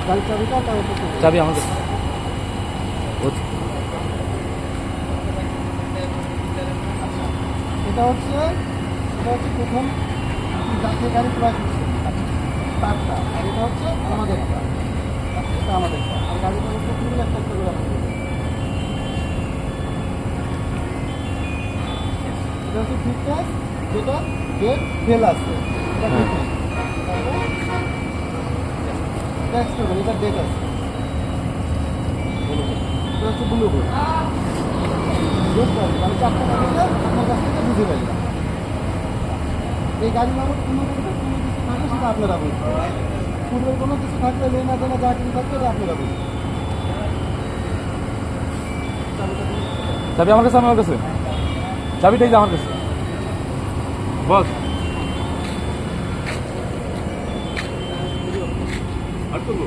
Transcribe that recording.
গাড়ির চাবিটা চাবি আমাকে এটা হচ্ছে প্রথম যাকে গাড়ি ক্রয় করছে তারটা, আর এটা হচ্ছে আমাদেরটা, এটা আমাদেরটা। আর গাড়িটা হচ্ছে পুরো একটা করে রাখতে হবে। এটা হচ্ছে ফিটনেস, যেটা গেট ফেল আছে, এটা হ্যাঁ। ফিটনেস। তারপর এটা এক্সটেবল, এটা ডেট আছে, এটা হচ্ছে ব্লু বোর্ড। মানে চারটা গাড়িতে আপনার কাছ থেকে বুঝে পাইলাম এই গাড়ি মারুক কোনো কিছু থাকে সেটা আপনারা বুঝবেন। পূর্বের কোনো কিছু থাকলে লেনা দেনা যা কিছু থাকবে এটা আপনারা বুঝবেন। চাবি আমার কাছে, আমার কাছে চাবিটাই যে আমার কাছে বস। আর করবো